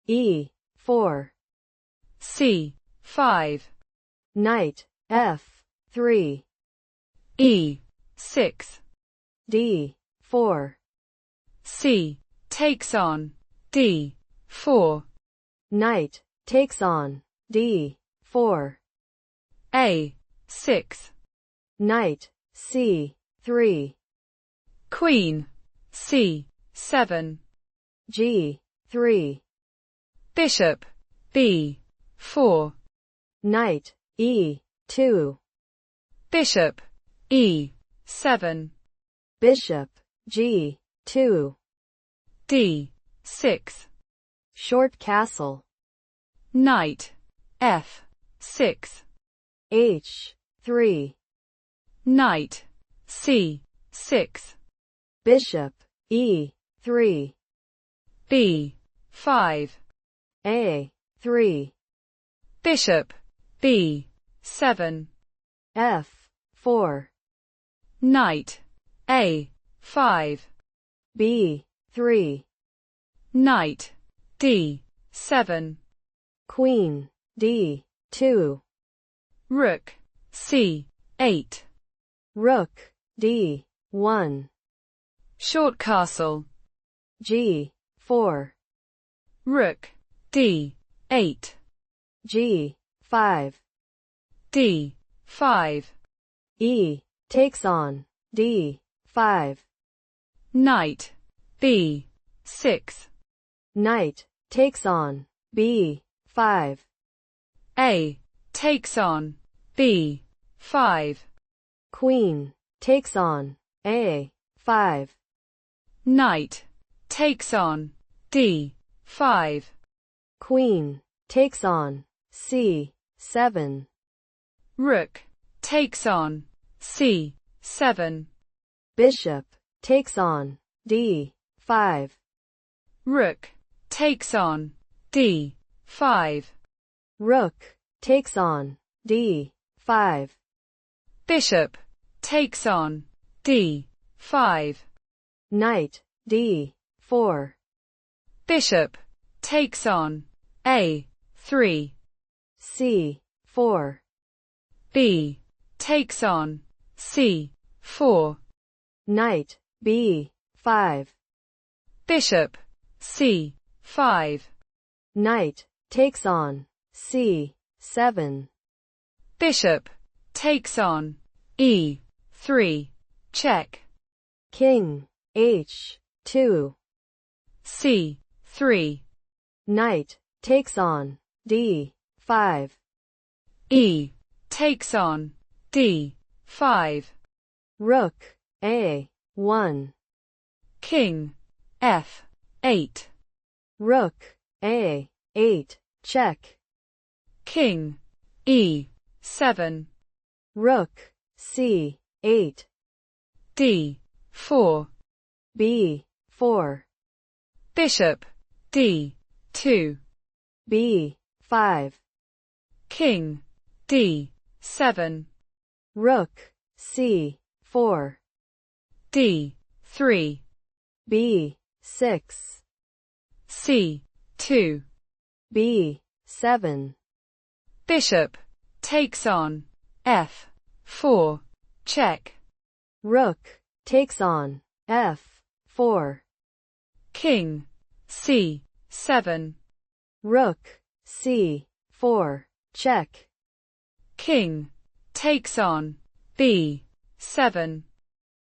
E4. C5. Knight F3. E6. D4. C takes on D4. Knight takes on D4. A6. Knight C3. Queen C7. G3. Bishop B4. Knight E2. Bishop E7. Bishop G2. D6. Short castle. Knight F6. H3. Knight C6. Bishop E3. B5. A3. Bishop B7. F4. Knight A5. B3. Knight D7. Queen D2. Rook C8. Rook D1. Short castle. G4. Rook D8. G5. D5. E takes on D5. Knight B6. Knight takes on B5. A takes on B5. Queen takes on A5. Knight takes on D5. Queen takes on C7. Rook takes on C7. Bishop takes on D5. Rook takes on D5. Rook takes on D5. Bishop takes on D5. Knight D4. Bishop takes on A3. C4. B takes on C4. Knight B5. Bishop C5. Knight takes on C7. Bishop takes on E3. Check. King H2. C3. Knight takes on D5. E takes on D5. Rook A1. King F8. Rook A8. Check. King E7. Rook C8. D4. B4. Bishop D2. B5. King D7. Rook C4. D3. B6. C2. B7. Bishop takes on F4. Check. Rook takes on F4. King C7. Rook C4. Check. King takes on B7.